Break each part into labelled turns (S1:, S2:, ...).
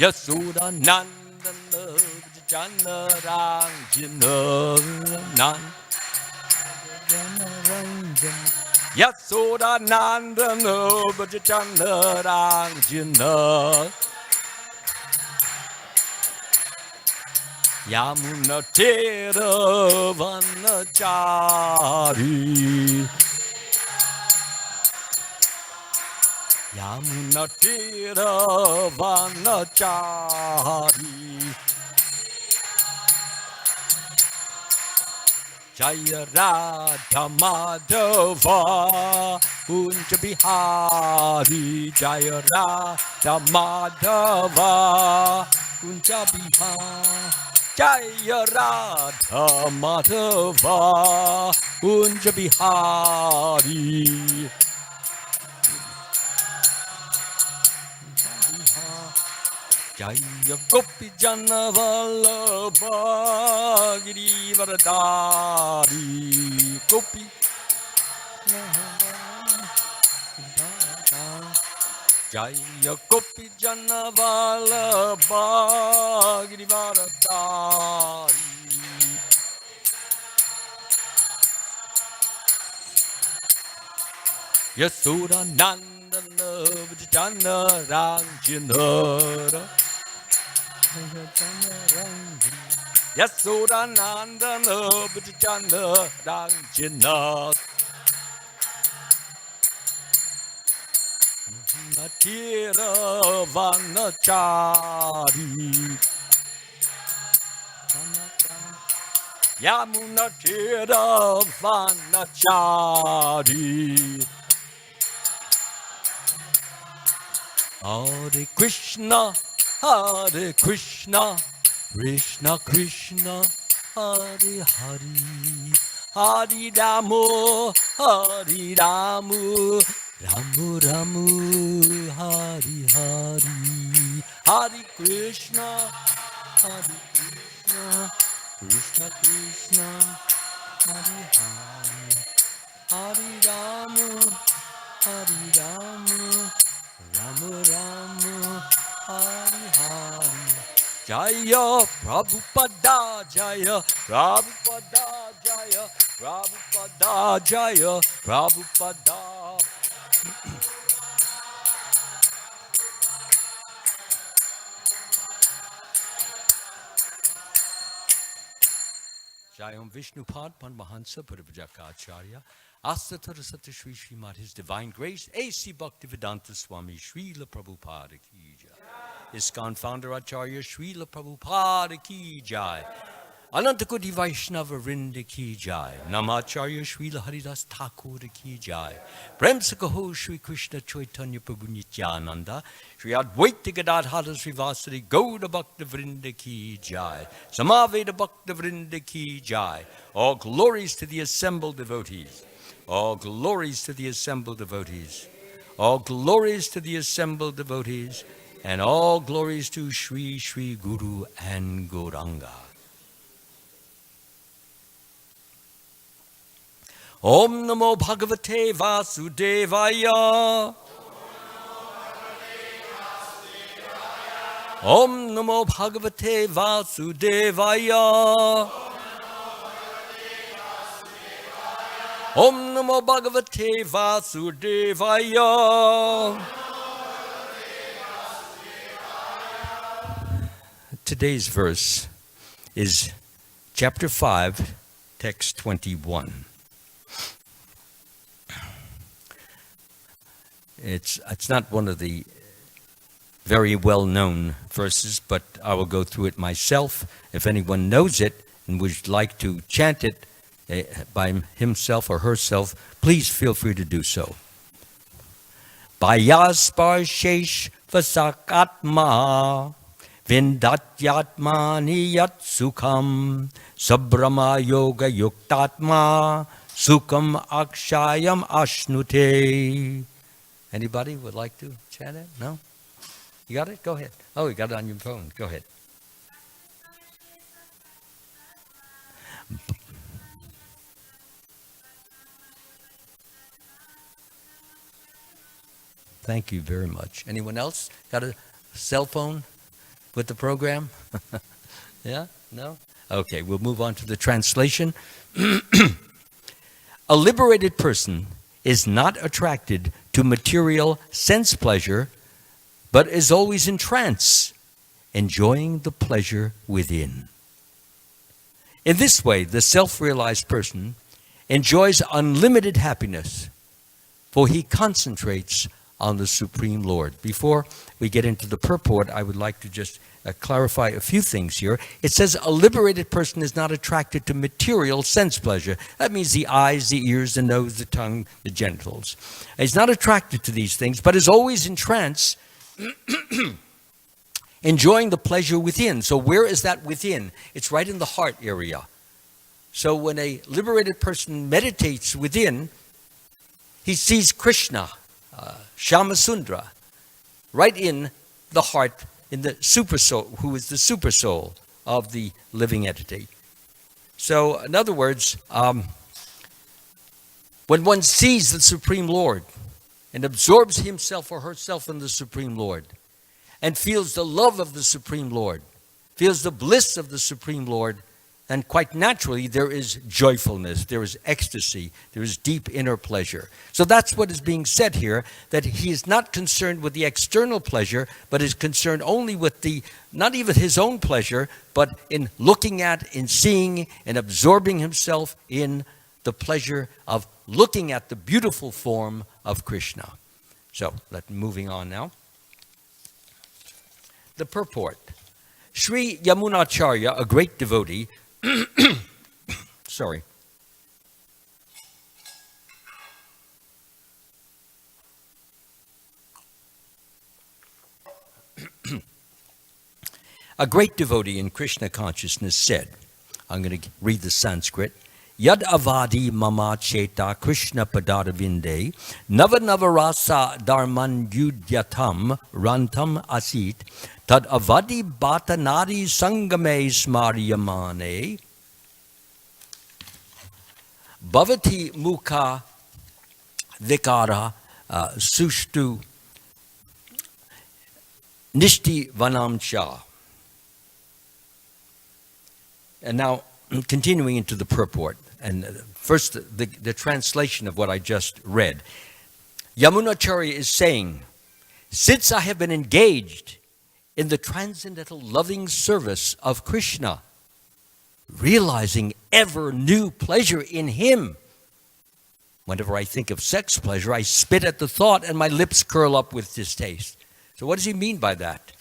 S1: Yasuda Nandana Janarang Jinaran Yasuda Nandana Janarang Jinaran Yamuna Tera Vanachari Yamuna Tera Vanachari Jaya Radha Madhava Kunja Bihari Jaya Radha Madhava Kunja Bihari Jaya Radha Madhava Kunja Bihari Jaya Gopi Jana Vallabha Girivaradari Gopi Jaya Gopi Jana Vallabha Girivaradari Yasura Nandana Vijana Ranjanara Yasura Nandana Vijana Ranjana Natira Vanachari Yamuna Tira Vanachari Hare Krishna, Hare Krishna, Krishna Krishna, Hare Hare, Hare Ramu, Hare Ramu, Ramu Ramu, Hare Hare, Hare Krishna, Hare Krishna, Krishna Krishna, Hare Hare, Hare Ramu, Hare Ramu. Ramu Ramu Hari Hari Jaya Prabhupada Jaya Prabhupada Jaya Prabhupada Jaya Prabhupada Jayam Vishnupad Paramahansa Purvajakacharya Asatar Sata Shri Srimad His Divine Grace A.C. Bhaktivedanta Swami Srila Prabhupada Ki Jai ISKCON Founder Acharya Srila Prabhupada Ki Jai Anantakoti Vaishnava Vrinda Ki Jai Namacharya Srila Haridas Thakur Ki Jai Prem Sakaho Shri Krishna Chaitanya Prabhu Nityananda Shri Advaita Gadadhara Srivasari Gauda Bhakta Vrinda Ki Jai Samaveda Bhakta Vrinda Ki Jai All glories to the assembled devotees. All glories to the assembled devotees. All glories to the assembled devotees. And all glories to Sri Sri Guru and Gauranga. Om Namo Bhagavate Vasudevaya. Om Namo Bhagavate Vasudevaya. Om Namo Bhagavate Vasudevaya. Today's verse is chapter 5, text 21. It's not one of the very well-known verses, but I will go through it myself. If anyone knows it and would like to chant it by himself or herself, please feel free to do so. Bayasparshesh vasakatma vindatyatmani yat sukham sabrama yoga yuktatma sukham akshayam ashnute. Anybody would like to chant it? No? You got it? Go ahead. Oh, you got it on your phone. Go ahead. Thank you very much. Anyone else got a cell phone? with the program? Yeah? No? Okay, we'll move on to the translation. A liberated person is not attracted to material sense pleasure, but is always in trance, enjoying the pleasure within. In this way, the self-realized person enjoys unlimited happiness, for he concentrates on the Supreme Lord. Before we get into the purport, I would like to just clarify a few things here. It says a liberated person is not attracted to material sense pleasure. That means the eyes, the ears, the nose, the tongue, the genitals. He's not attracted to these things, but is always in trance, enjoying the pleasure within. So where is that within? It's right in the heart area. So when a liberated person meditates within, he sees Krishna, Shamasundra, right in the heart, in the super soul, who is the super soul of the living entity. So in other words, when one sees the Supreme Lord and absorbs himself or herself in the Supreme Lord and feels the love of the Supreme Lord, feels the bliss of the Supreme Lord, then quite naturally there is joyfulness, there is ecstasy, there is deep inner pleasure. So that's what is being said here, that he is not concerned with the external pleasure, but is concerned only with the, not even his own pleasure, but in looking at, in seeing, and absorbing himself in the pleasure of looking at the beautiful form of Krishna. So, moving on now. The purport. Sri Yamunacharya, a great devotee, sorry. A great devotee in Krishna consciousness said, I'm going to read the Sanskrit, Yad avadi mama cheta Krishna padarvinde nava dharman yudyatam rantam asit tad avadi batanadi sangame smaryamane bhavati mukha vikara sushtu nishti vanamcha. And now, continuing into the purport, and first the translation of what I just read. Yamunacharya is saying, since I have been engaged in the transcendental loving service of Krishna, realizing ever new pleasure in him, whenever I think of sex pleasure, I spit at the thought and my lips curl up with distaste. So what does he mean by that?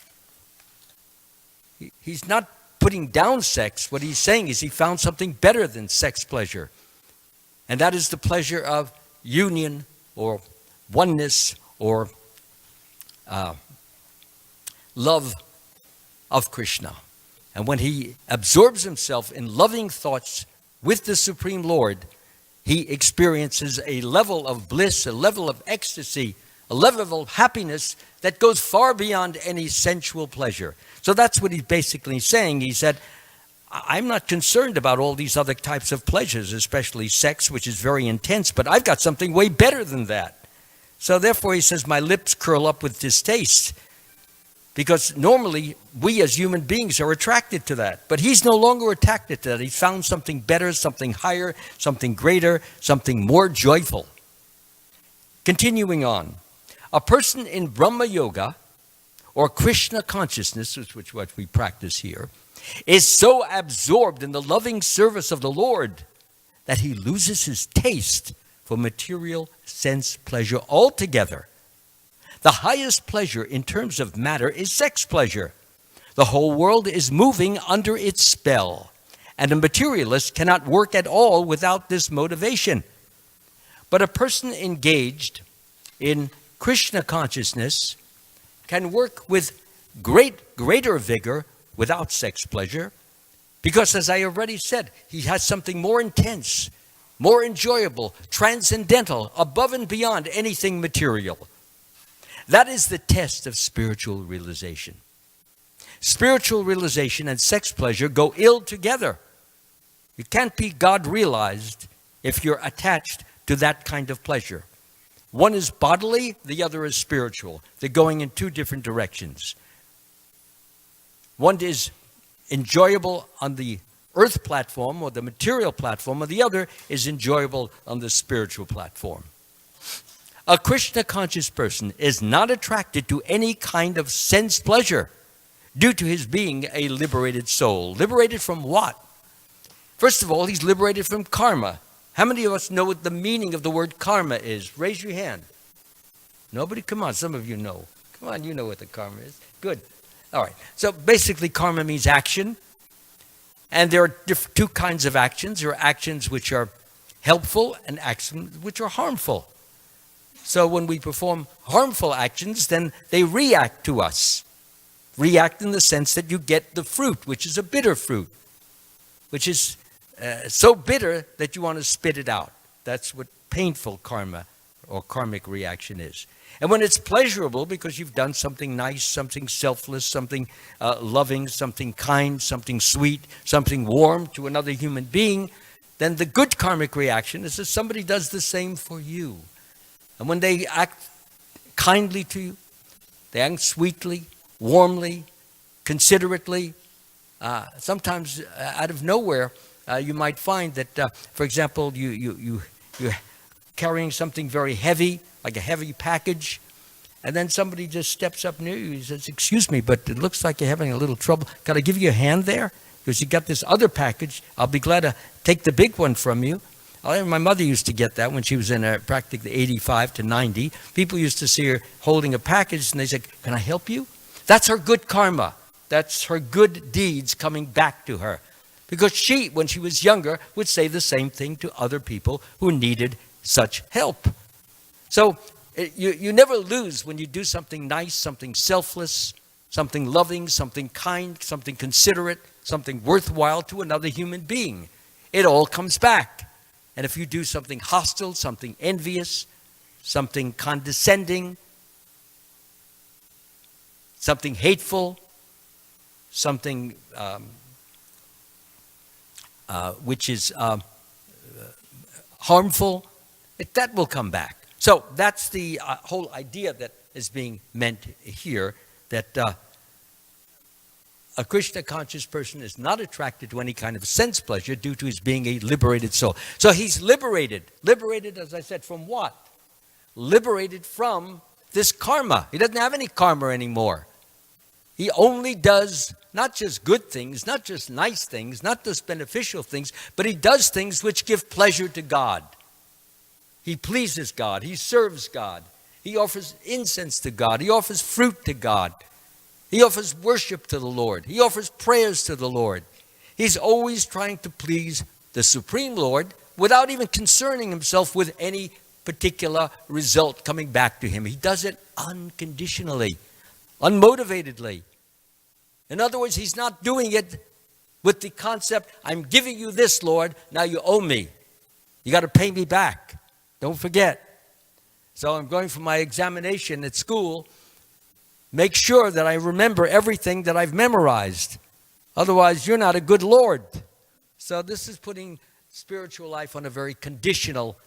S1: He's not putting down sex. What he's saying is he found something better than sex pleasure. And that is the pleasure of union or oneness or love of Krishna. And when he absorbs himself in loving thoughts with the Supreme Lord, he experiences a level of bliss, a level of ecstasy, a level of happiness that goes far beyond any sensual pleasure. So that's what he's basically saying. He said, I'm not concerned about all these other types of pleasures, especially sex, which is very intense, but I've got something way better than that. So therefore, he says, my lips curl up with distaste, because normally we as human beings are attracted to that. But he's no longer attracted to that. He's found something better, something higher, something greater, something more joyful. Continuing on. A person in Brahma Yoga, or Krishna consciousness, which is what we practice here, is so absorbed in the loving service of the Lord that he loses his taste for material sense pleasure altogether. The highest pleasure in terms of matter is sex pleasure. The whole world is moving under its spell, and a materialist cannot work at all without this motivation. But a person engaged in Krishna consciousness can work with greater vigor without sex pleasure, because as I already said, he has something more intense, more enjoyable, transcendental, above and beyond anything material. That is the test of spiritual realization. Spiritual realization and sex pleasure go ill together. You can't be God realized if you're attached to that kind of pleasure. One is bodily, the other is spiritual. They're going in two different directions. One is enjoyable on the earth platform or the material platform, or the other is enjoyable on the spiritual platform. A Krishna conscious person is not attracted to any kind of sense pleasure due to his being a liberated soul. Liberated from what? First of all, he's liberated from karma. How many of us know what the meaning of the word karma is? Raise your hand. Nobody? Come on, some of you know. Come on, you know what the karma is. Good. All right. So basically, karma means action. And there are two kinds of actions. There are actions which are helpful and actions which are harmful. So when we perform harmful actions, then they react to us. React in the sense that you get the fruit, which is a bitter fruit, which is so bitter that you want to spit it out. That's what painful karma or karmic reaction is. And when it's pleasurable because you've done something nice, something selfless, something loving, something kind, something sweet, something warm to another human being, then the good karmic reaction is that somebody does the same for you. And when they act kindly to you, they act sweetly, warmly, considerately, sometimes out of nowhere, you might find that, for example, you're carrying something very heavy, like a heavy package, and then somebody just steps up near you and says, "Excuse me, but it looks like you're having a little trouble. Can I give you a hand there? Because you got this other package. I'll be glad to take the big one from you." My mother used to get that when she was in practically 85 to 90. People used to see her holding a package and they said, "Can I help you?" That's her good karma. That's her good deeds coming back to her. Because she, when she was younger, would say the same thing to other people who needed such help. So you never lose when you do something nice, something selfless, something loving, something kind, something considerate, something worthwhile to another human being. It all comes back. And if you do something hostile, something envious, something condescending, something hateful, something which is harmful, that will come back. So that's the whole idea that is being meant here, that a Krishna conscious person is not attracted to any kind of sense pleasure due to his being a liberated soul. So he's liberated. Liberated, as I said, from what? Liberated from this karma. He doesn't have any karma anymore. He only does not just good things, not just nice things, not just beneficial things, but he does things which give pleasure to God. He pleases God. He serves God. He offers incense to God. He offers fruit to God. He offers worship to the Lord. He offers prayers to the Lord. He's always trying to please the Supreme Lord without even concerning himself with any particular result coming back to him. He does it unconditionally, unmotivatedly. In other words, he's not doing it with the concept, "I'm giving you this, Lord, now you owe me. You got to pay me back. Don't forget. So I'm going for my examination at school. Make sure that I remember everything that I've memorized. Otherwise, you're not a good Lord." So this is putting spiritual life on a very conditional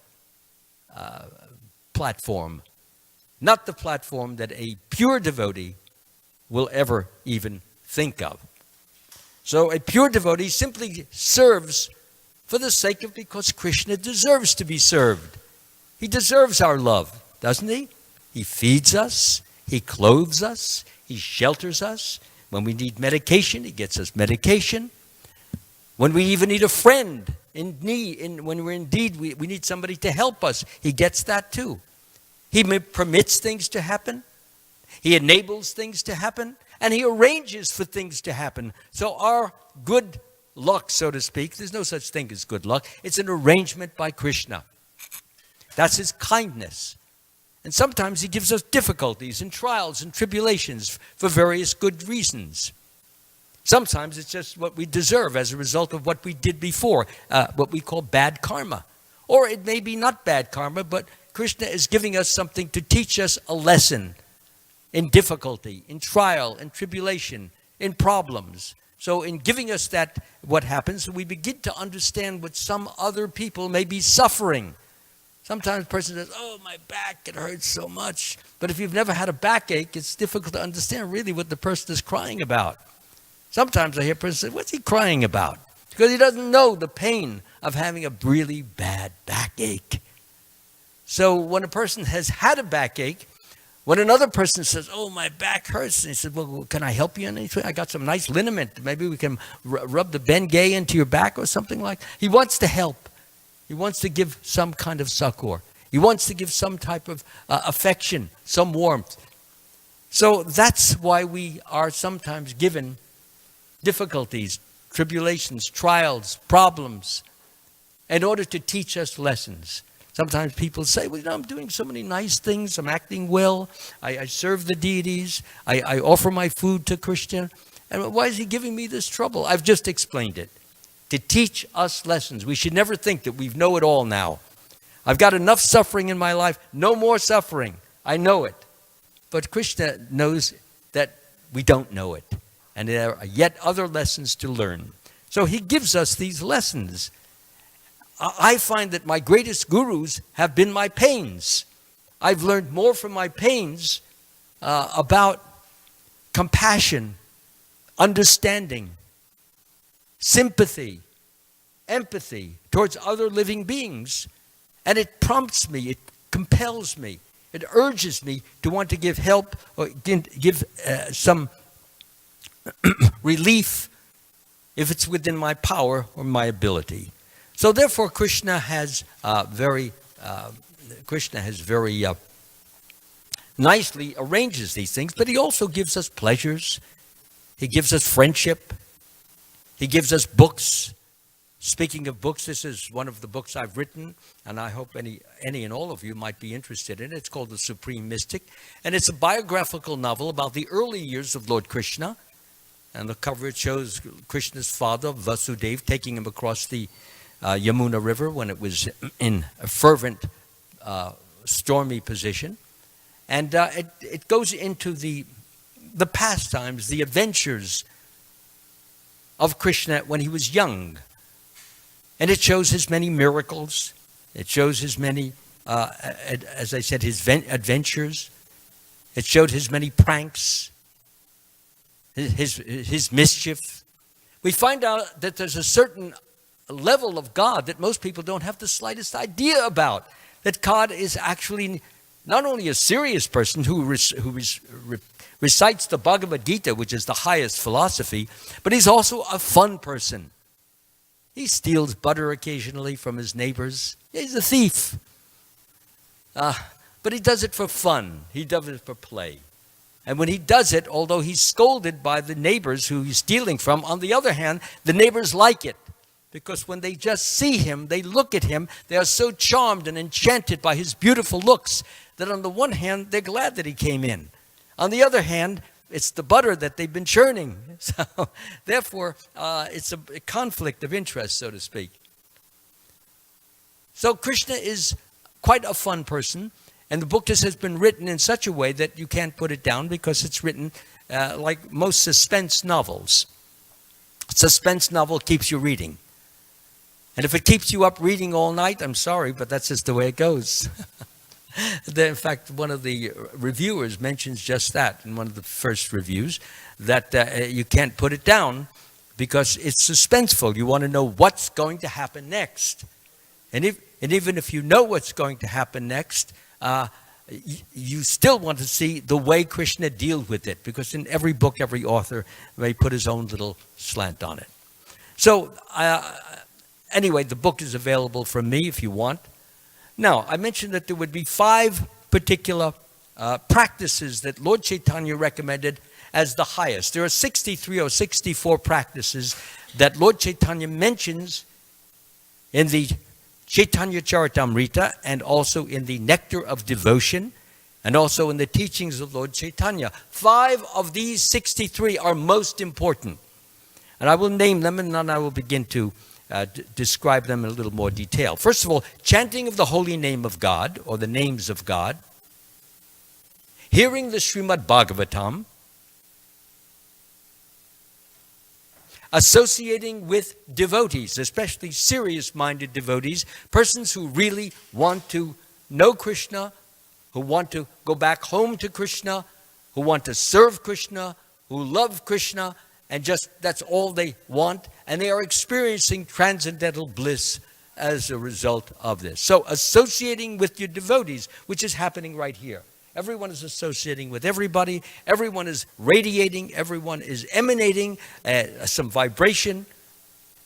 S1: platform. Not the platform that a pure devotee will ever even think of. So a pure devotee simply serves for the sake of, because Krishna deserves to be served. He deserves our love, doesn't he? He feeds us. He clothes us. He shelters us. When we need medication, he gets us medication. When we even need a friend in need, when we're in need, we need somebody to help us, he gets that too. He permits things to happen. He enables things to happen. And he arranges for things to happen. So our good luck, so to speak, there's no such thing as good luck. It's an arrangement by Krishna. That's his kindness. And sometimes he gives us difficulties and trials and tribulations for various good reasons. Sometimes it's just what we deserve as a result of what we did before, what we call bad karma. Or it may be not bad karma, but Krishna is giving us something to teach us a lesson in difficulty, in trial, in tribulation, in problems. So in giving us that, what happens, we begin to understand what some other people may be suffering. Sometimes a person says, "Oh, my back, it hurts so much." But if you've never had a backache, it's difficult to understand really what the person is crying about. Sometimes I hear a person say, what's he crying about? Because he doesn't know the pain of having a really bad backache. So when a person has had a backache, when another person says, oh, my back hurts, and he says, well, can I help you in anything? I got some nice liniment. Maybe we can rub the Bengay into your back or something like that. He wants to help. He wants to give some kind of succor. He wants to give some type of affection, some warmth. So that's why we are sometimes given difficulties, tribulations, trials, problems, in order to teach us lessons. Sometimes people say, well, I'm doing so many nice things. I'm acting well. I serve the deities. I offer my food to Krishna. And why is he giving me this trouble? I've just explained it. To teach us lessons. We should never think that we know it all now. I've got enough suffering in my life. No more suffering. I know it. But Krishna knows that we don't know it. And there are yet other lessons to learn. So he gives us these lessons. I find that my greatest gurus have been my pains. I've learned more from my pains about compassion, understanding, sympathy, empathy towards other living beings. And it prompts me, it compels me, it urges me to want to give help or give some relief if it's within my power or my ability. So therefore, Krishna has very nicely arranges these things, but he also gives us pleasures. He gives us friendship. He gives us books. Speaking of books, this is one of the books I've written, and I hope any and all of you might be interested in it. It's called The Supreme Mystic, and it's a biographical novel about the early years of Lord Krishna. And the cover, it shows Krishna's father, Vasudeva, taking him across the Yamuna River when it was in a fervent, stormy position. And it goes into the pastimes, the adventures of Krishna when he was young. And it shows his many miracles. It shows his many, as I said, his adventures. It showed his many pranks, his mischief. We find out that there's a certain level of God that most people don't have the slightest idea about. That God is actually not only a serious person who recites the Bhagavad Gita, which is the highest philosophy, but he's also a fun person. He steals butter occasionally from his neighbors. He's a thief. But he does it for fun. He does it for play. And when he does it, although he's scolded by the neighbors who he's stealing from, on the other hand, the neighbors like it. Because when they just see him, they look at him, they are so charmed and enchanted by his beautiful looks that on the one hand, they're glad that he came in. On the other hand, it's the butter that they've been churning. So, therefore, it's a conflict of interest, so to speak. So Krishna is quite a fun person. And the book has been written in such a way that you can't put it down because it's written like most suspense novels. A suspense novel keeps you reading. And if it keeps you up reading all night, I'm sorry, but that's just the way it goes. In fact, one of the reviewers mentions just that in one of the first reviews, that you can't put it down because it's suspenseful. You want to know what's going to happen next. And even if you know what's going to happen next, you still want to see the way Krishna deals with it, because in every book, every author may put his own little slant on it. So anyway, the book is available from me if you want. Now, I mentioned that there would be 5 particular practices that Lord Chaitanya recommended as the highest. There are 63 or 64 practices that Lord Chaitanya mentions in the Chaitanya Charitamrita and also in the Nectar of Devotion and also in the teachings of Lord Chaitanya. 5 of these 63 are most important. And I will name them and then I will begin to describe them in a little more detail. First of all, chanting of the holy name of God or the names of God, hearing the Srimad Bhagavatam, associating with devotees, especially serious-minded devotees, persons who really want to know Krishna, who want to go back home to Krishna, who want to serve Krishna, who love Krishna, and just that's all they want, and they are experiencing transcendental bliss as a result of this. So associating with your devotees, which is happening right here. Everyone is associating with everybody. Everyone is radiating. Everyone is emanating some vibration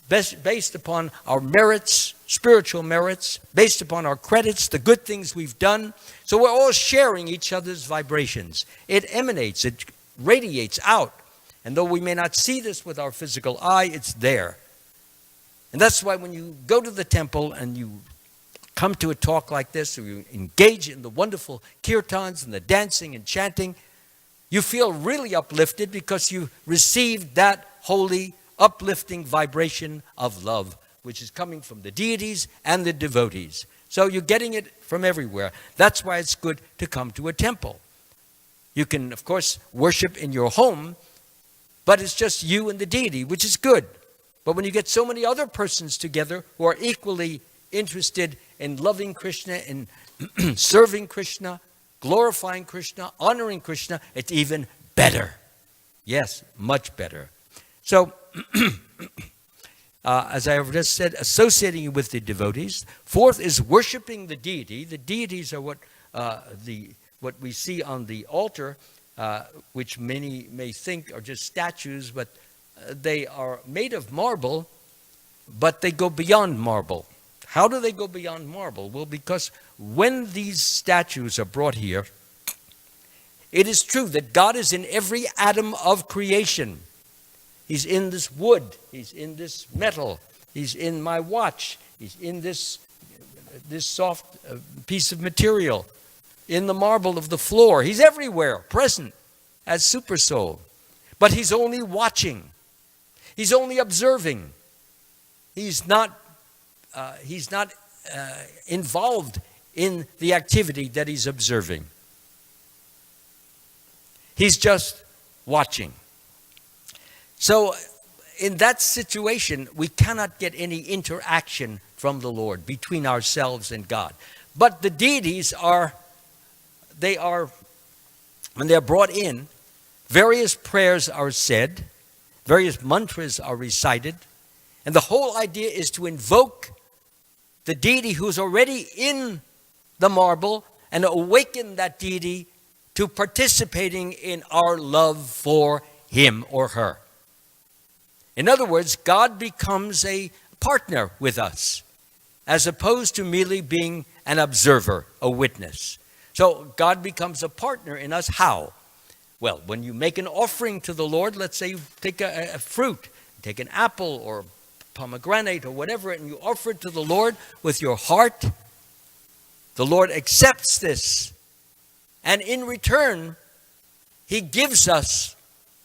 S1: based upon our merits, spiritual merits, based upon our credits, the good things we've done. So we're all sharing each other's vibrations. It emanates, it radiates out. And though we may not see this with our physical eye, it's there. And that's why when you go to the temple and you come to a talk like this, or you engage in the wonderful kirtans and the dancing and chanting, you feel really uplifted because you received that holy, uplifting vibration of love, which is coming from the deities and the devotees. So you're getting it from everywhere. That's why it's good to come to a temple. You can, of course, worship in your home, but it's just you and the deity, which is good. But when you get so many other persons together who are equally interested in loving Krishna, in serving Krishna, glorifying Krishna, honoring Krishna, it's even better. Yes, much better. So, as I have just said, associating with the devotees. Fourth is worshiping the deity. The deities are what we see on the altar, which many may think are just statues, but they are made of marble, but they go beyond marble. How do they go beyond marble? Well, because when these statues are brought here, it is true that God is in every atom of creation. He's in this wood. He's in this metal. He's in my watch. He's in this soft piece of material, in the marble of the floor. He's everywhere, present as Super Soul. But he's only watching. He's only observing. He's not involved in the activity that he's observing. He's just watching. So in that situation, we cannot get any interaction from the Lord between ourselves and God. But the deities when they're brought in, various prayers are said, various mantras are recited, and the whole idea is to invoke the deity who's already in the marble and awaken that deity to participating in our love for him or her. In other words, God becomes a partner with us, as opposed to merely being an observer, a witness. So God becomes a partner in us. How? Well, when you make an offering to the Lord, let's say you take a fruit, take an apple or pomegranate or whatever, and you offer it to the Lord with your heart, the Lord accepts this. And in return, he gives us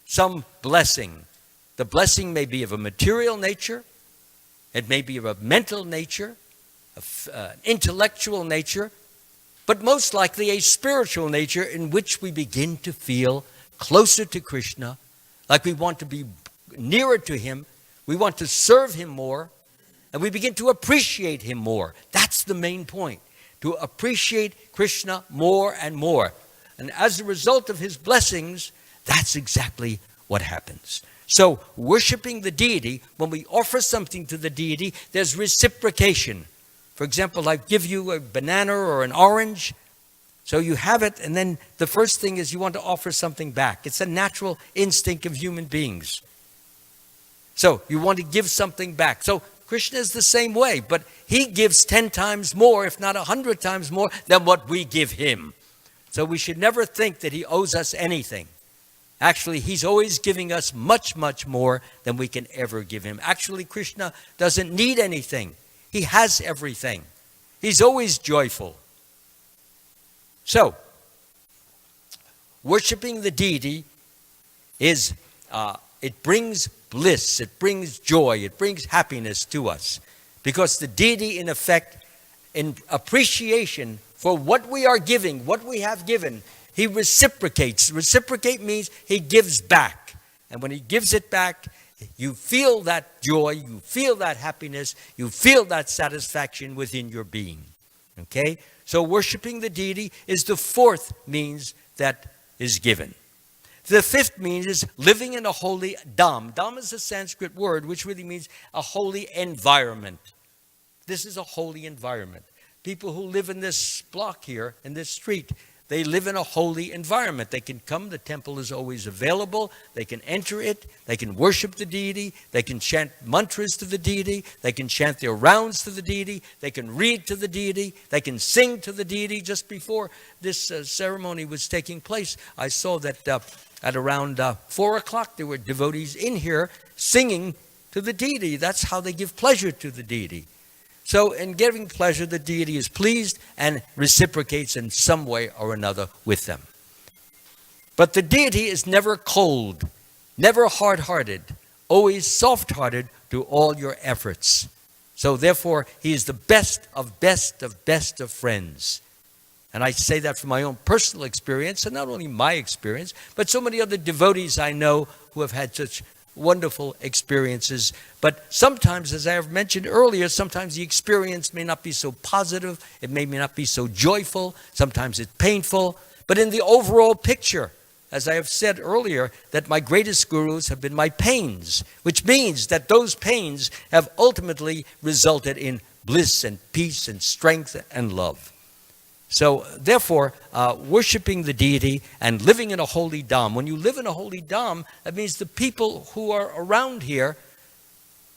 S1: some blessing. The blessing may be of a material nature. It may be of a mental nature, an intellectual nature, but most likely a spiritual nature in which we begin to feel closer to Krishna, like we want to be nearer to him, we want to serve him more, and we begin to appreciate him more. That's the main point, to appreciate Krishna more and more. And as a result of his blessings, that's exactly what happens. So worshiping the deity, when we offer something to the deity, there's reciprocation. For example, I give you a banana or an orange, so you have it, and then the first thing is you want to offer something back. It's a natural instinct of human beings. So you want to give something back. So Krishna is the same way, but he gives 10 times more, if not 100 times more, than what we give him. So we should never think that he owes us anything. Actually, he's always giving us much, much more than we can ever give him. Actually, Krishna doesn't need anything. He has everything. He's always joyful. So, worshiping the deity is, it brings bliss, it brings joy, it brings happiness to us. Because the deity, in effect, in appreciation for what we are giving, what we have given, he reciprocates. Reciprocate means he gives back. And when he gives it back, you feel that joy, you feel that happiness, you feel that satisfaction within your being. Okay? So worshiping the deity is the fourth means that is given. The fifth means is living in a holy dham. Dham is a Sanskrit word which really means a holy environment. This is a holy environment. People who live in this block here, in this street, they live in a holy environment. They can come, the temple is always available, they can enter it, they can worship the deity, they can chant mantras to the deity, they can chant their rounds to the deity, they can read to the deity, they can sing to the deity. Just before this ceremony was taking place, I saw that at around 4 o'clock there were devotees in here singing to the deity. That's how they give pleasure to the deity. So in giving pleasure, the deity is pleased and reciprocates in some way or another with them. But the deity is never cold, never hard-hearted, always soft-hearted to all your efforts. So therefore, he is the best of best of best of friends. And I say that from my own personal experience, and not only my experience, but so many other devotees I know who have had such wonderful experiences. But sometimes, as I have mentioned earlier, sometimes the experience may not be so positive, it may not be so joyful, sometimes it's painful. But in the overall picture, as I have said earlier, that my greatest gurus have been my pains, which means that those pains have ultimately resulted in bliss and peace and strength and love. So therefore, worshiping the deity and living in a holy dham. When you live in a holy dham, that means the people who are around here,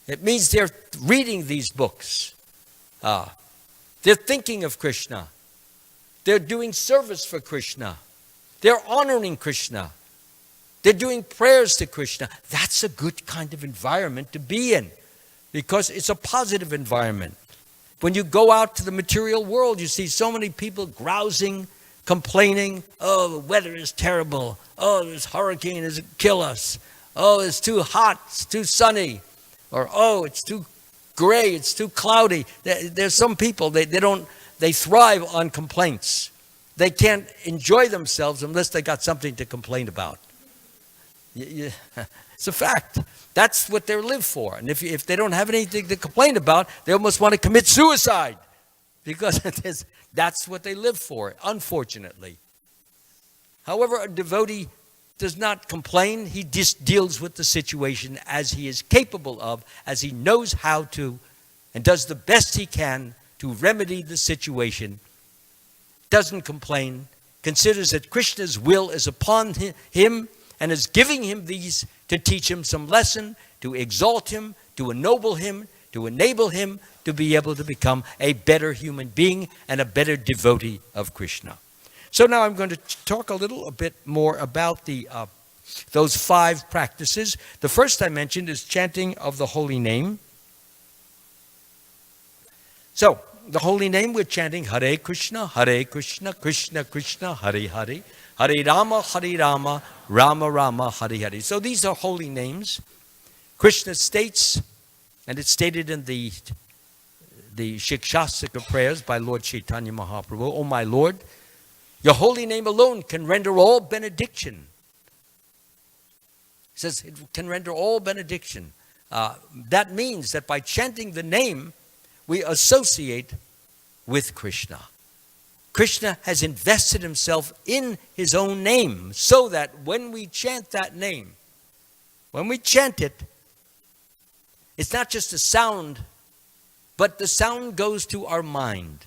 S1: it means they're reading these books. They're thinking of Krishna. They're doing service for Krishna. They're honoring Krishna. They're doing prayers to Krishna. That's a good kind of environment to be in, because it's a positive environment. When you go out to the material world, you see so many people grousing, complaining. Oh, the weather is terrible. Oh, this hurricane is kill us. Oh, it's too hot. It's too sunny. Or, oh, it's too gray. It's too cloudy. There's some people, they thrive on complaints. They can't enjoy themselves unless they got something to complain about. It's a fact. That's what they live for. And if they don't have anything to complain about, they almost want to commit suicide, because that's what they live for, unfortunately. However, a devotee does not complain. He just deals with the situation as he is capable of, as he knows how to, and does the best he can to remedy the situation. Doesn't complain, considers that Krishna's will is upon him and is giving him these to teach him some lesson, to exalt him, to ennoble him, to enable him to be able to become a better human being and a better devotee of Krishna. So now I'm going to talk a little bit more about those 5 practices. The first I mentioned is chanting of the holy name. So, the holy name, we're chanting Hare Krishna, Krishna Krishna, Hare Hare, Hare Rama, Rama Rama, Hare Hare. So these are holy names. Krishna states, and it's stated in the Shikshastika prayers by Lord Chaitanya Mahaprabhu, "O my Lord, your holy name alone can render all benediction." It says it can render all benediction. That means that by chanting the name, we associate with Krishna. Krishna has invested himself in his own name, so that when we chant that name, when we chant it, it's not just a sound, but the sound goes to our mind.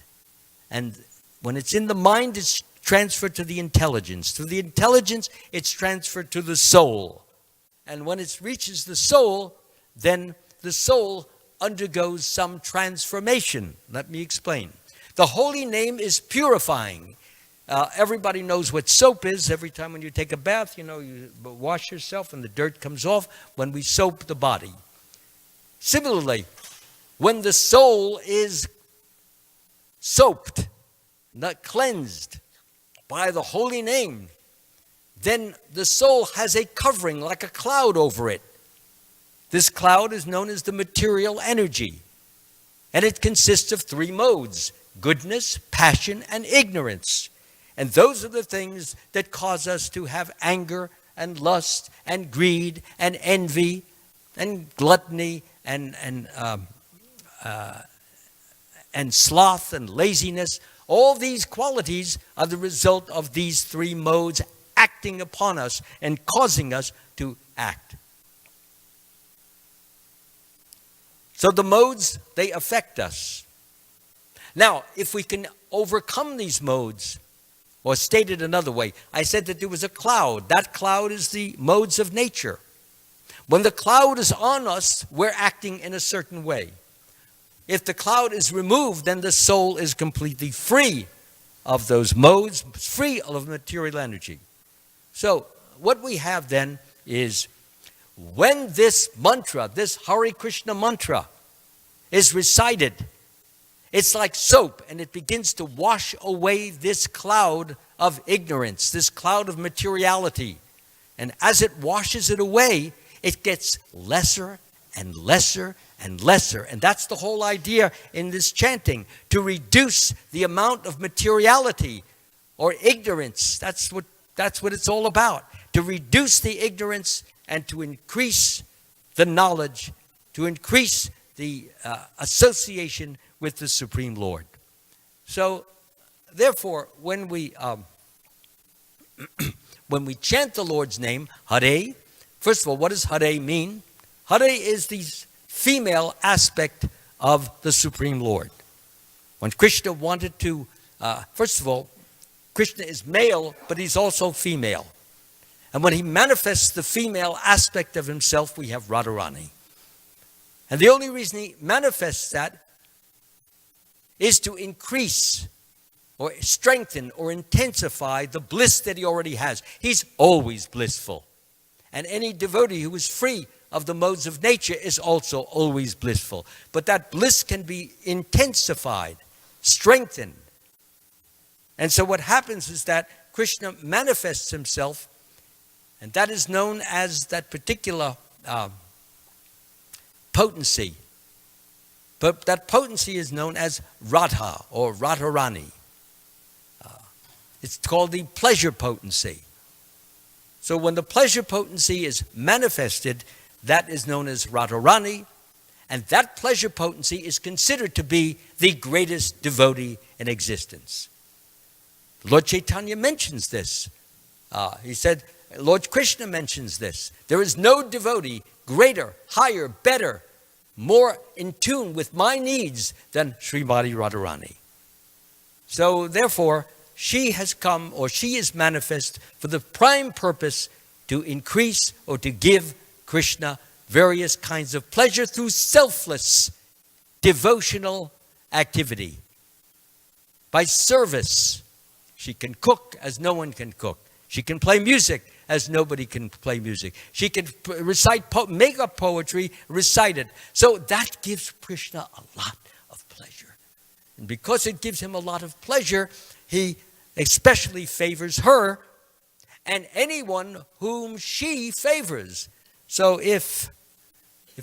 S1: And when it's in the mind, it's transferred to the intelligence. Through the intelligence, it's transferred to the soul. And when it reaches the soul, then the soul undergoes some transformation. Let me explain. The holy name is purifying. Everybody knows what soap is. Every time when you take a bath, you wash yourself and the dirt comes off when we soap the body. Similarly, when the soul is soaped, not cleansed by the holy name, then the soul has a covering like a cloud over it. This cloud is known as the material energy, and it consists of 3 modes: goodness, passion, and ignorance. And those are the things that cause us to have anger and lust and greed and envy and gluttony and sloth and laziness. All these qualities are the result of these 3 modes acting upon us and causing us to act. So the modes, they affect us. Now, if we can overcome these modes, or stated another way, I said that there was a cloud. That cloud is the modes of nature. When the cloud is on us, we're acting in a certain way. If the cloud is removed, then the soul is completely free of those modes, free of material energy. So what we have then is when this mantra, this Hare Krishna mantra is recited, it's like soap, and it begins to wash away this cloud of ignorance, this cloud of materiality. And as it washes it away, it gets lesser and lesser and lesser. And that's the whole idea in this chanting, to reduce the amount of materiality or ignorance. That's what it's all about. To reduce the ignorance and to increase the knowledge, to increase the association with the Supreme Lord. So, therefore, when we chant the Lord's name, Hare, first of all, what does Hare mean? Hare is the female aspect of the Supreme Lord. When Krishna wanted to, first of all, Krishna is male, but he's also female. And when he manifests the female aspect of himself, we have Radharani. And the only reason he manifests that is to increase or strengthen or intensify the bliss that he already has. He's always blissful. And any devotee who is free of the modes of nature is also always blissful. But that bliss can be intensified, strengthened. And so what happens is that Krishna manifests himself, and that is known as that particular potency. But that potency is known as Radha or Radharani. It's called the pleasure potency. So when the pleasure potency is manifested, that is known as Radharani, and that pleasure potency is considered to be the greatest devotee in existence. Lord Chaitanya mentions this. He said, Lord Krishna mentions this. There is no devotee greater, higher, better, more in tune with my needs than Srimati Radharani. So therefore, she has come, or she is manifest for the prime purpose to increase or to give Krishna various kinds of pleasure through selfless devotional activity. By service, she can cook as no one can cook. She can play music as nobody can play music. She can recite, make up poetry, recite it. So that gives Krishna a lot of pleasure. And because it gives him a lot of pleasure, he especially favors her and anyone whom she favors. So if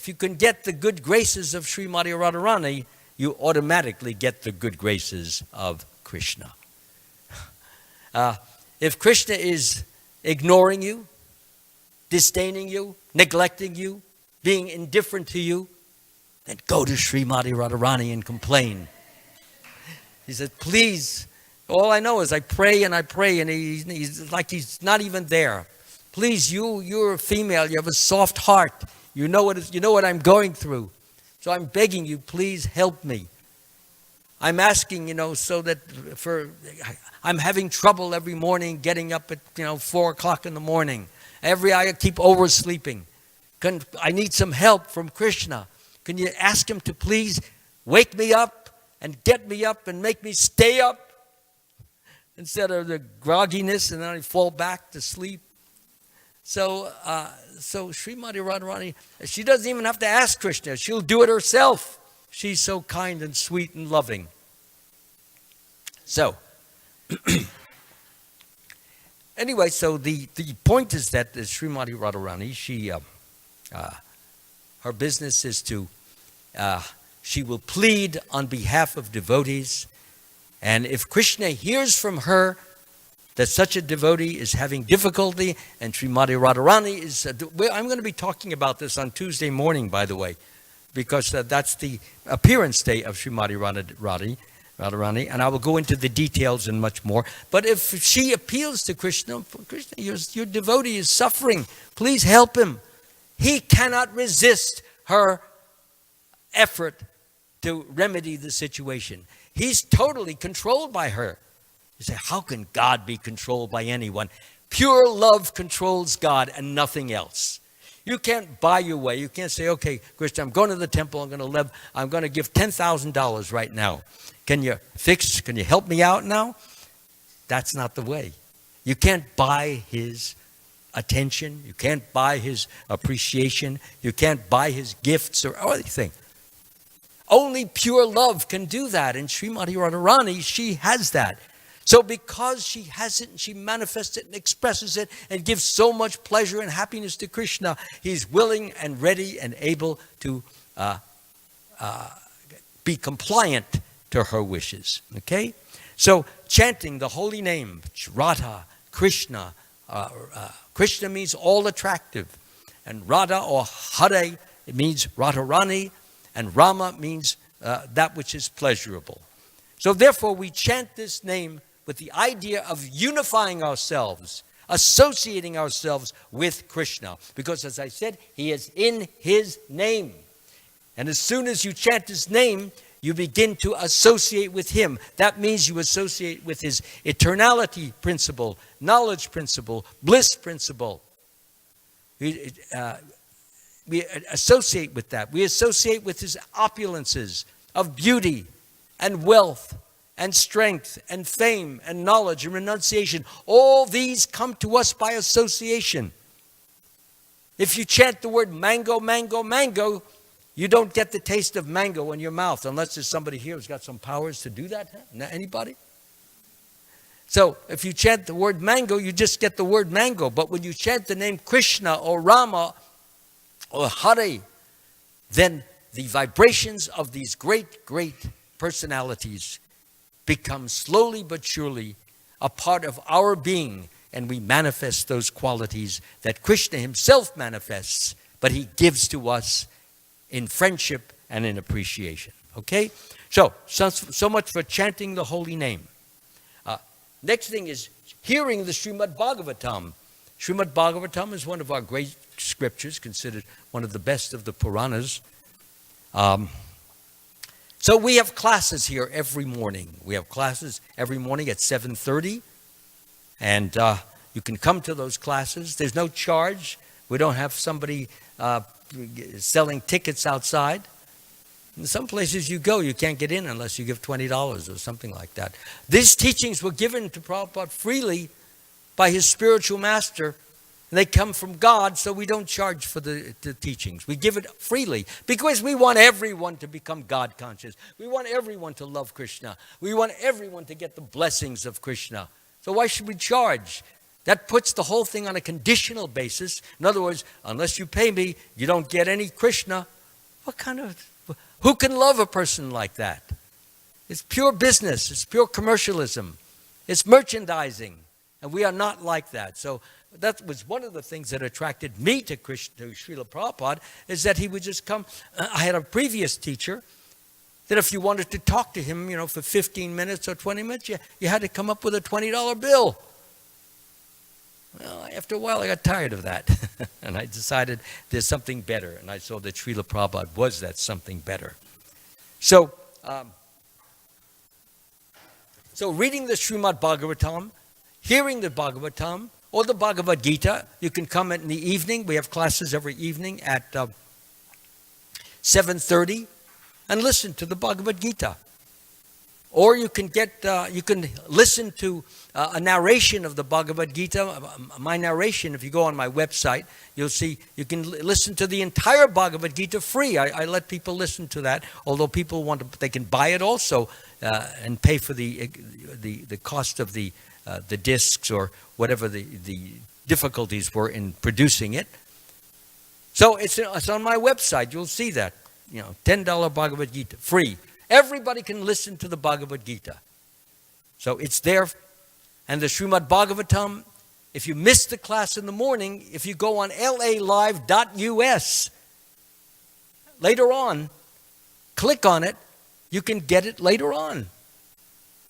S1: you can get the good graces of Srimati Radharani, you automatically get the good graces of Krishna. If Krishna is ignoring you, disdaining you, neglecting you, being indifferent to you, then go to Srimati Radharani and complain. He said, please, all I know is I pray, and he's like he's not even there. Please, you're a female, you have a soft heart. You know what I'm going through. So I'm begging you, please help me. I'm asking, so that I'm having trouble every morning getting up at, 4 o'clock in the morning. I keep oversleeping. I need some help from Krishna. Can you ask him to please wake me up and get me up and make me stay up instead of the grogginess and then I fall back to sleep? So Srimati Radharani, she doesn't even have to ask Krishna. She'll do it herself. She's so kind and sweet and loving. So, anyway, so the point is that Srimati Radharani, her business is to, she will plead on behalf of devotees. And if Krishna hears from her that such a devotee is having difficulty, and Srimati Radharani is, I'm going to be talking about this on Tuesday morning, by the way, because that's the appearance day of Srimati Radharani. Radharani, and I will go into the details and much more. But if she appeals to Krishna, your devotee is suffering. Please help him. He cannot resist her effort to remedy the situation. He's totally controlled by her. You say, how can God be controlled by anyone? Pure love controls God and nothing else. You can't buy your way. You can't say, okay, Krishna, I'm going to the temple. I'm going to give $10,000 right now. Can you help me out now? That's not the way. You can't buy his attention. You can't buy his appreciation. You can't buy his gifts or anything. Only pure love can do that. And Srimati Radharani, she has that. So because she has it and she manifests it and expresses it and gives so much pleasure and happiness to Krishna, he's willing and ready and able to be compliant to her wishes. Okay? So chanting the holy name, Radha, Krishna. Krishna means all attractive. And Radha or Hare, it means Radharani. And Rama means that which is pleasurable. So therefore we chant this name with the idea of unifying ourselves, associating ourselves with Krishna. Because as I said, he is in his name. And as soon as you chant his name, you begin to associate with him. That means you associate with his eternality principle, knowledge principle, bliss principle. We associate with that. We associate with his opulences of beauty and wealth and strength and fame and knowledge and renunciation. All these come to us by association. If you chant the word mango, mango, mango, you don't get the taste of mango in your mouth unless there's somebody here who's got some powers to do that. Anybody? So if you chant the word mango, you just get the word mango. But when you chant the name Krishna or Rama or Hare, then the vibrations of these great, great personalities become slowly but surely a part of our being, and we manifest those qualities that Krishna himself manifests, but he gives to us in friendship and in appreciation. Okay? So much for chanting the holy name. Next thing is hearing the Srimad Bhagavatam. Srimad Bhagavatam is one of our great scriptures, considered one of the best of the Puranas. So we have classes here every morning. We have classes every morning at 7:30. And you can come to those classes. There's no charge. We don't have somebody selling tickets outside. In some places you go, you can't get in unless you give $20 or something like that. These teachings were given to Prabhupada freely by his spiritual master. They come from God, so we don't charge for the teachings. We give it freely because we want everyone to become God conscious. We want everyone to love Krishna. We want everyone to get the blessings of Krishna. So why should we charge? That puts the whole thing on a conditional basis. In other words, unless you pay me, you don't get any Krishna. Who can love a person like that? It's pure business. It's pure commercialism. It's merchandising. And we are not like that. So that was one of the things that attracted me to Srila Prabhupada, is that he would just come. I had a previous teacher that if you wanted to talk to him, for 15 minutes or 20 minutes, you had to come up with a $20 bill. Well, after a while, I got tired of that. And I decided there's something better. And I saw that Srila Prabhupada was that something better. So reading the Srimad Bhagavatam, hearing the Bhagavatam, or the Bhagavad Gita, you can come in the evening. We have classes every evening at 7:30, and listen to the Bhagavad Gita. Or you can listen to a narration of the Bhagavad Gita. My narration, if you go on my website, you'll see you can listen to the entire Bhagavad Gita free. I let people listen to that, although people they can buy it also and pay for the cost of the discs or whatever the difficulties were in producing it. So it's on my website. You'll see that. $10 Bhagavad Gita, free. Everybody can listen to the Bhagavad Gita. So it's there. And the Srimad Bhagavatam, if you miss the class in the morning, if you go on lalive.us, later on, click on it, you can get it later on.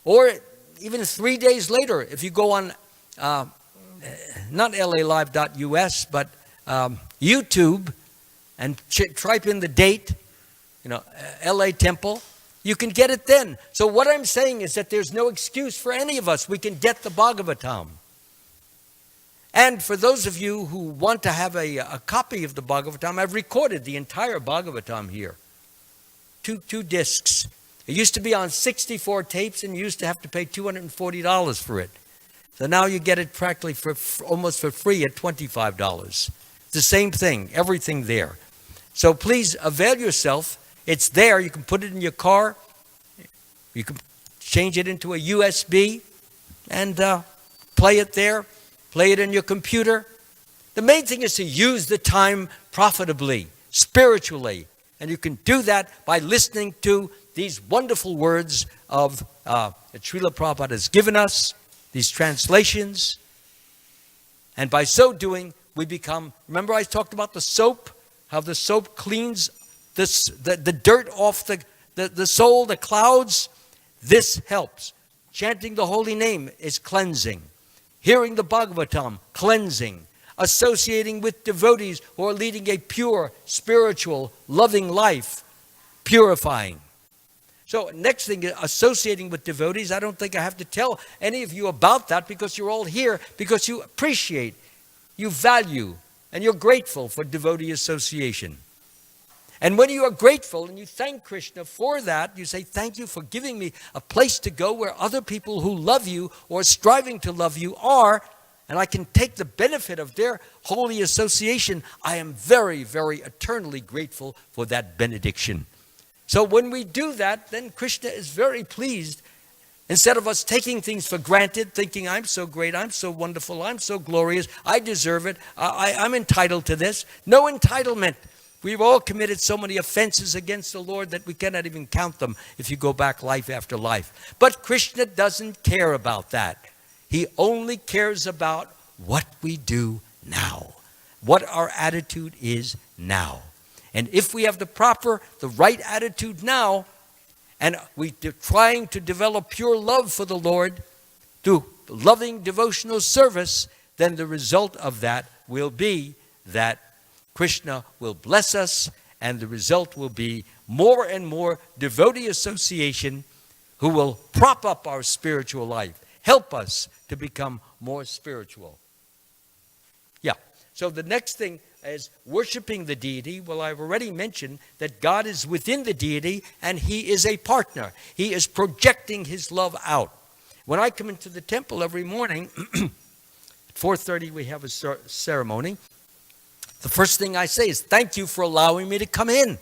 S1: Or even 3 days later, if you go on, not lalive.us, but YouTube, and type in the date, LA Temple, you can get it then. So what I'm saying is that there's no excuse for any of us. We can get the Bhagavatam. And for those of you who want to have a copy of the Bhagavatam, I've recorded the entire Bhagavatam here. Two discs. It used to be on 64 tapes, and you used to have to pay $240 for it. So now you get it practically almost for free at $25. It's the same thing, everything there. So please avail yourself. It's there. You can put it in your car. You can change it into a USB and play it there. Play it in your computer. The main thing is to use the time profitably, spiritually. And you can do that by listening to these wonderful words of that Srila Prabhupada has given us, these translations. And by so doing, we become, remember I talked about the soap, how the soap cleans the dirt off the soul, the clouds. This helps. Chanting the holy name is cleansing. Hearing the Bhagavatam, cleansing. Associating with devotees who are leading a pure, spiritual, loving life, purifying. So next thing, associating with devotees. I don't think I have to tell any of you about that because you're all here because you appreciate, you value, and you're grateful for devotee association. And when you are grateful and you thank Krishna for that, you say, thank you for giving me a place to go where other people who love you or striving to love you are, and I can take the benefit of their holy association. I am very, very eternally grateful for that benediction. So when we do that, then Krishna is very pleased. Instead of us taking things for granted, thinking, I'm so great, I'm so wonderful, I'm so glorious, I deserve it, I'm entitled to this. No entitlement. We've all committed so many offenses against the Lord that we cannot even count them if you go back life after life. But Krishna doesn't care about that. He only cares about what we do now, what our attitude is now. And if we have the right attitude now, and we're trying to develop pure love for the Lord through loving devotional service, then the result of that will be that Krishna will bless us, and the result will be more and more devotee association who will prop up our spiritual life, help us to become more spiritual. Yeah, so the next thing is worshiping the deity. Well, I've already mentioned that God is within the deity, and he is a partner. He is projecting his love out. When I come into the temple every morning, at 4:30 we have a ceremony. The first thing I say is, thank you for allowing me to come in.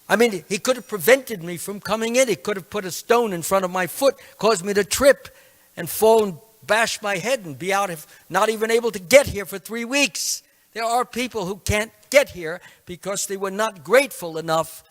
S1: I mean, he could have prevented me from coming in. He could have put a stone in front of my foot, caused me to trip and fall and bash my head and be out, not even able to get here for 3 weeks. There are people who can't get here because they were not grateful enough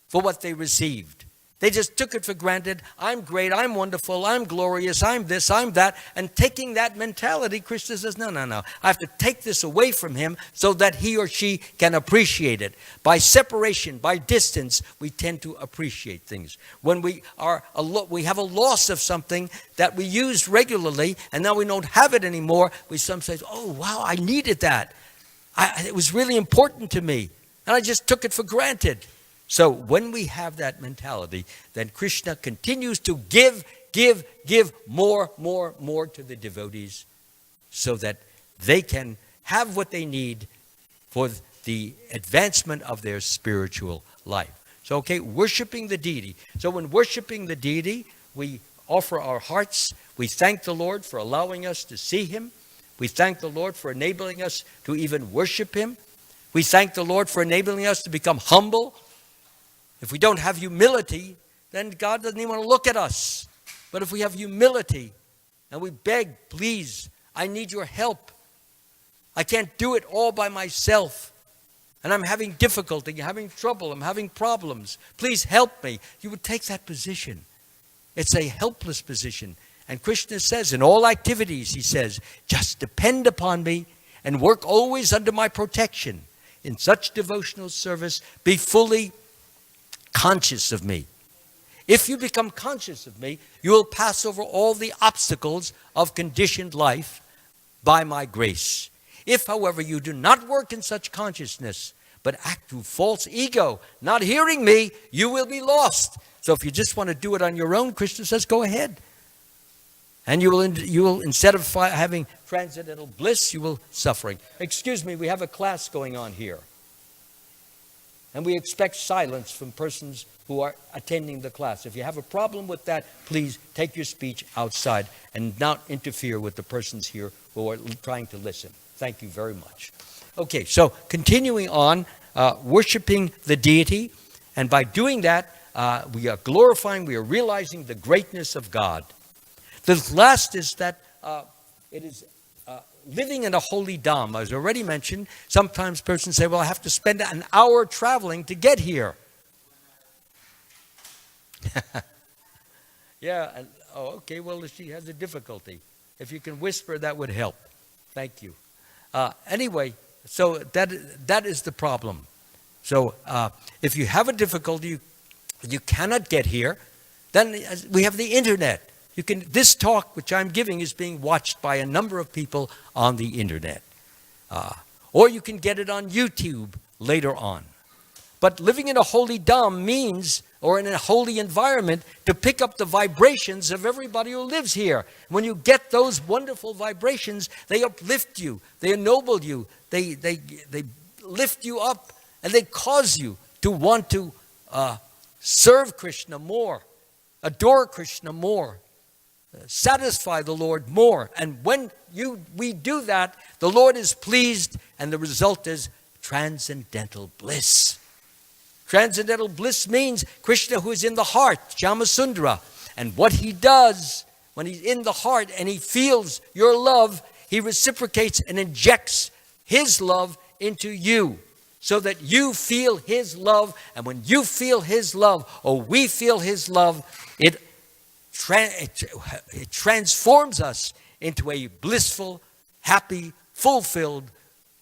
S1: for what they received. They just took it for granted. I'm great, I'm wonderful, I'm glorious, I'm this, I'm that. And taking that mentality, Krishna says, no. I have to take this away from him so that he or she can appreciate it. By separation, by distance, we tend to appreciate things. When we have a loss of something that we used regularly and now we don't have it anymore, we sometimes say, oh, wow, I needed that. It was really important to me. And I just took it for granted. So when we have that mentality, then Krishna continues to give more to the devotees so that they can have what they need for the advancement of their spiritual life. So, okay, worshiping the deity. So when worshiping the deity, we offer our hearts. We thank the Lord for allowing us to see him. We thank the Lord for enabling us to even worship him. We thank the Lord for enabling us to become humble. If we don't have humility, then God doesn't even want to look at us. But if we have humility and we beg, please, I need your help. I can't do it all by myself. And I'm having difficulty, I'm having trouble, I'm having problems. Please help me. You would take that position. It's a helpless position. And Krishna says, in all activities, he says, just depend upon me and work always under my protection. In such devotional service, be fully conscious of me. If you become conscious of me, you will pass over all the obstacles of conditioned life by my grace. If, however, you do not work in such consciousness, but act through false ego, not hearing me, you will be lost. So if you just want to do it on your own, Krishna says, go ahead. And you will instead of having transcendental bliss, you will suffering. Excuse me, we have a class going on here. And we expect silence from persons who are attending the class. If you have a problem with that, please take your speech outside and not interfere with the persons here who are trying to listen. Thank you very much. Okay, so continuing on, worshiping the deity. And by doing that, we are glorifying, we are realizing the greatness of God. The last is that it is living in a holy dham. As already mentioned, sometimes persons say, well, I have to spend an hour traveling to get here. Yeah, and, okay, well, she has a difficulty. If you can whisper, that would help. Thank you. Anyway, so that is the problem. So if you have a difficulty, you cannot get here, then we have the internet. This talk, which I'm giving, is being watched by a number of people on the internet. Or you can get it on YouTube later on. But living in a holy dham means, or in a holy environment, to pick up the vibrations of everybody who lives here. When you get those wonderful vibrations, they uplift you, they ennoble you, they lift you up, and they cause you to want to serve Krishna more, adore Krishna more, satisfy the Lord more. And when we do that, the Lord is pleased, and the result is transcendental bliss. Transcendental bliss means Krishna who is in the heart, Shyamasundara. And what he does when he's in the heart and he feels your love, he reciprocates and injects his love into you so that you feel his love. And when you feel his love, or we feel his love, it transforms us into a blissful, happy, fulfilled,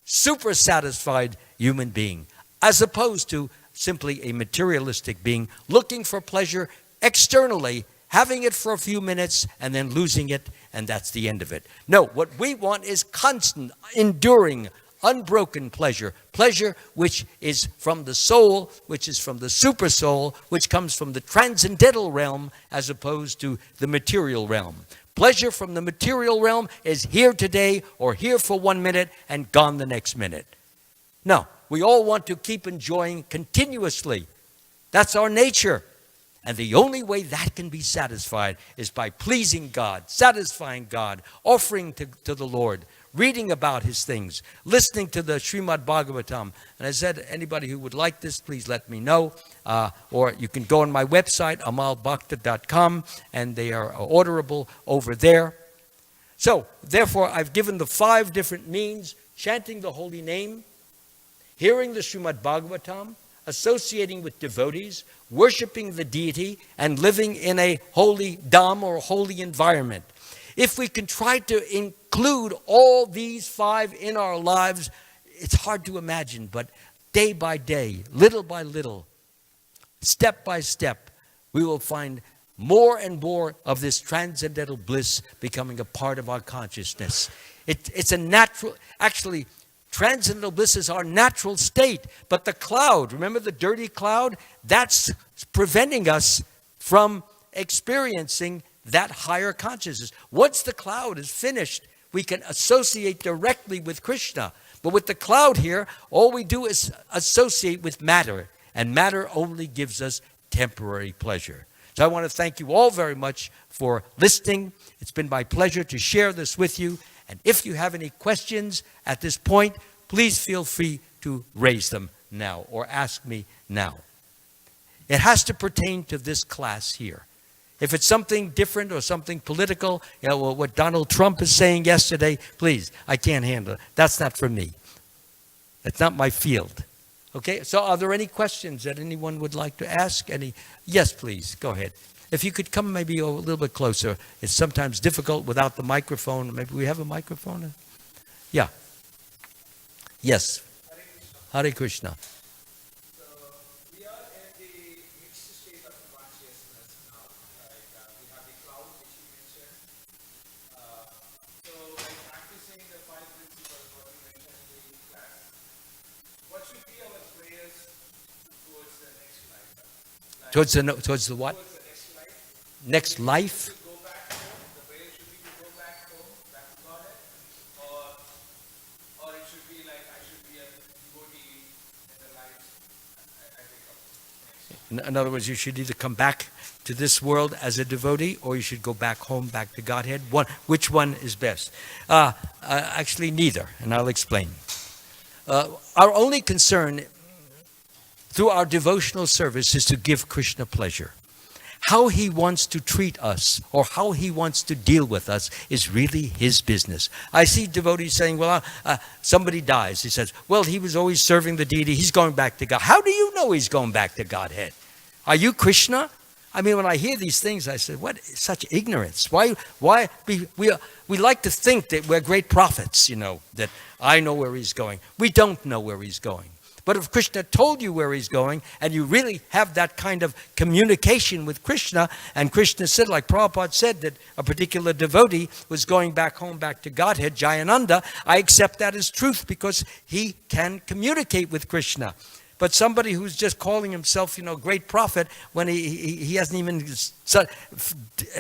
S1: super satisfied human being, as opposed to simply a materialistic being looking for pleasure externally, having it for a few minutes and then losing it, and that's the end of it. No, what we want is constant, enduring, unbroken pleasure. Pleasure which is from the soul, which is from the super soul, which comes from the transcendental realm as opposed to the material realm. Pleasure from the material realm is here today or here for 1 minute and gone the next minute. No, we all want to keep enjoying continuously. That's our nature. And the only way that can be satisfied is by pleasing God, satisfying God, offering to the Lord, reading about his things, listening to the Srimad Bhagavatam. And I said, anybody who would like this, please let me know. Or you can go on my website, Amala-bhakta.com, and they are orderable over there. So, therefore, I've given the 5 different means: chanting the holy name, hearing the Srimad Bhagavatam, associating with devotees, worshiping the deity, and living in a holy dham or holy environment. If we can try to include all these 5 in our lives, it's hard to imagine, but day by day, little by little, step by step, we will find more and more of this transcendental bliss becoming a part of our consciousness. It's a natural, actually, transcendental bliss is our natural state, but the cloud, remember the dirty cloud? That's preventing us from experiencing that higher consciousness. Once the cloud is finished, we can associate directly with Krishna. But with the cloud here, all we do is associate with matter, and matter only gives us temporary pleasure. So I want to thank you all very much for listening. It's been my pleasure to share this with you. And if you have any questions at this point, please feel free to raise them now or ask me now. It has to pertain to this class here. If it's something different or something political, what Donald Trump is saying yesterday, please, I can't handle it. That's not for me. It's not my field. Okay, so are there any questions that anyone would like to ask? Yes, please, go ahead. If you could come maybe a little bit closer. It's sometimes difficult without the microphone. Maybe we have a microphone? Yeah. Yes. Hare Krishna.
S2: So we are in the mixed state of consciousness.
S1: Towards the what? Next life?
S2: Go back home. The prayer should be to go back home, back to Godhead, or it should be like I should be a devotee in the life I wake up.
S1: In other words, you should either come back to this world as a devotee, or you should go back home, back to Godhead. Which one is best? Actually, neither, and I'll explain. Our only concern through our devotional service is to give Krishna pleasure. How he wants to treat us or how he wants to deal with us is really his business. I see devotees saying, well, somebody dies. He says, well, he was always serving the deity. He's going back to God. How do you know he's going back to Godhead? Are you Krishna? I mean, when I hear these things, I say, what such ignorance? Why we like to think that we're great prophets, that I know where he's going. We don't know where he's going. But if Krishna told you where he's going, and you really have that kind of communication with Krishna, and Krishna said, like Prabhupada said, that a particular devotee was going back home, back to Godhead, Jayananda, I accept that as truth because he can communicate with Krishna. But somebody who's just calling himself, great prophet, when he hasn't even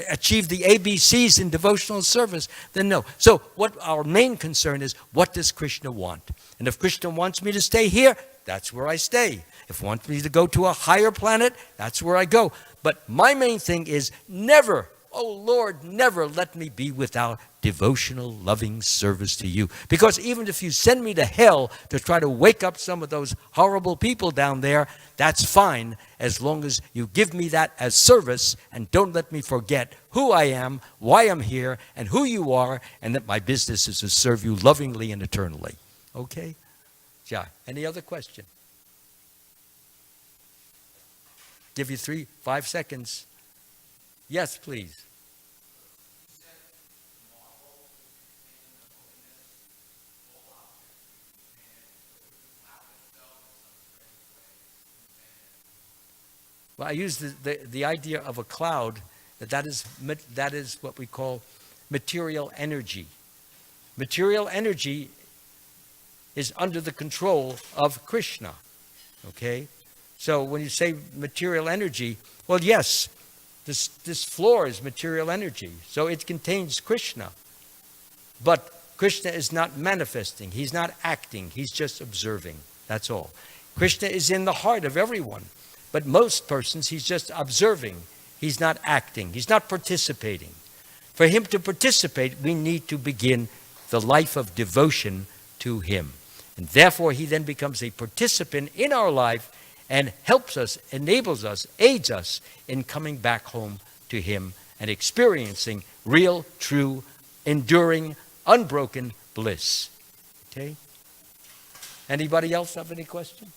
S1: achieved the ABCs in devotional service, then no. So what our main concern is, what does Krishna want? And if Krishna wants me to stay here, that's where I stay. If he wants me to go to a higher planet, that's where I go. But my main thing is never, oh Lord, never let me be without devotional, loving service to you. Because even if you send me to hell to try to wake up some of those horrible people down there, that's fine, as long as you give me that as service and don't let me forget who I am, why I'm here, and who you are, and that my business is to serve you lovingly and eternally. Okay? Yeah. Any other question? Give you 5 seconds. Yes, please. Well, I use the idea of a cloud, that is what we call material energy. Material energy is under the control of Krishna. Okay? So when you say material energy, well, yes, this floor is material energy. So it contains Krishna. But Krishna is not manifesting. He's not acting. He's just observing. That's all. Krishna is in the heart of everyone. But most persons, he's just observing. He's not acting. He's not participating. For him to participate, we need to begin the life of devotion to him. And therefore, he then becomes a participant in our life and helps us, enables us, aids us in coming back home to him and experiencing real, true, enduring, unbroken bliss. Okay? Anybody else have any question?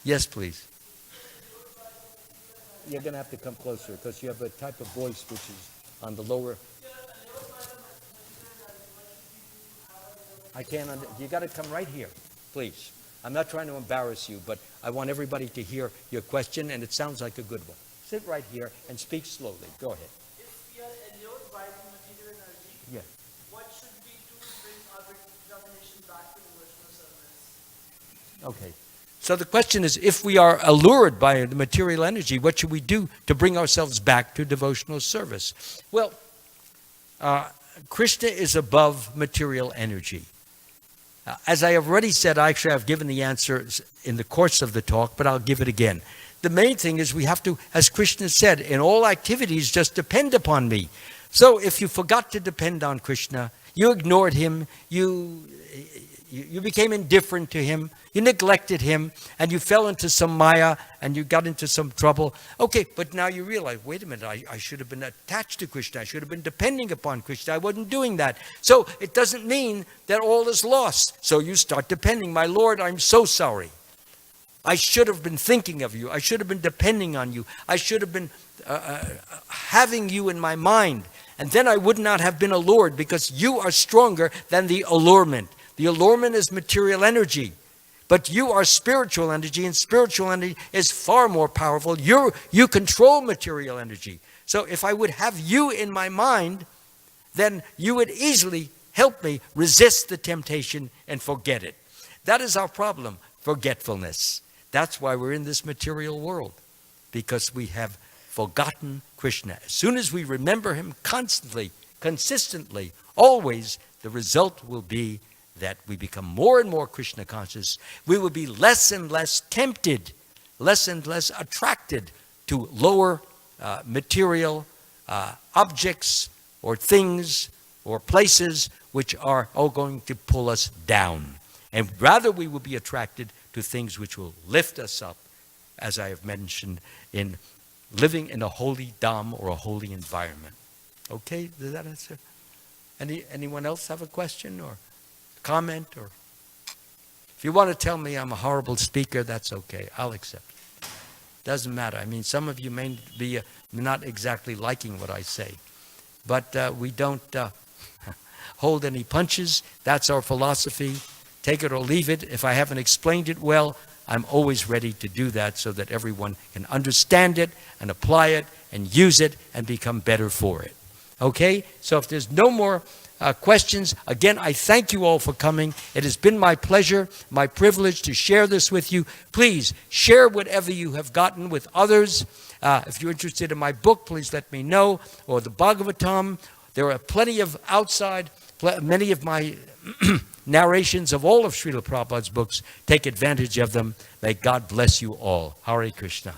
S1: Yes, please. You're going to have to come closer because you have a type of voice which is on the lower. I can't. You got to come right here, please. I'm not trying to embarrass you, but I want everybody to hear your question, and it sounds like a good one. Sit right here and speak slowly. Go ahead.
S2: If we are allured by the material energy,
S1: Yeah.
S2: what should we do to bring our determination back to devotional service?
S1: Okay. So the question is, if we are allured by the material energy, what should we do to bring ourselves back to devotional service? Well, Krishna is above material energy. As I have already said, actually I've given the answer in the course of the talk, but I'll give it again. The main thing is we have to, as Krishna said, in all activities, just depend upon me. So if you forgot to depend on Krishna, you ignored him, you became indifferent to him, you neglected him, and you fell into some maya, and you got into some trouble. Okay, but now you realize, wait a minute, I should have been attached to Krishna. I should have been depending upon Krishna. I wasn't doing that. So it doesn't mean that all is lost. So you start depending. My Lord, I'm so sorry. I should have been thinking of you. I should have been depending on you. I should have been having you in my mind. And then I would not have been allured because you are stronger than the allurement. The allurement is material energy. But you are spiritual energy, and spiritual energy is far more powerful. You control material energy. So if I would have you in my mind, then you would easily help me resist the temptation and forget it. That is our problem, forgetfulness. That's why we're in this material world, because we have forgotten Krishna. As soon as we remember him constantly, consistently, always, the result will be that we become more and more Krishna conscious. We will be less and less tempted, less and less attracted to lower material objects or things or places which are all going to pull us down. And rather we will be attracted to things which will lift us up, as I have mentioned, in living in a holy dham or a holy environment. Okay, does that answer? Anyone else have a question or comment? Or if you want to tell me I'm a horrible speaker, that's okay. I'll accept it. Doesn't matter. I mean, some of you may be not exactly liking what I say, but we don't hold any punches. That's our philosophy. Take it or leave it. If I haven't explained it well, I'm always ready to do that so that everyone can understand it and apply it and use it and become better for it. Okay? So if there's no more questions, again, I thank you all for coming. It has been my pleasure, my privilege to share this with you. Please share whatever you have gotten with others. If you're interested in my book, please let me know, or the Bhagavatam. There are plenty of many of my narrations of all of Srila Prabhupada's books. Take advantage of them. May God bless you all. Hare Krishna.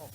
S1: Oh,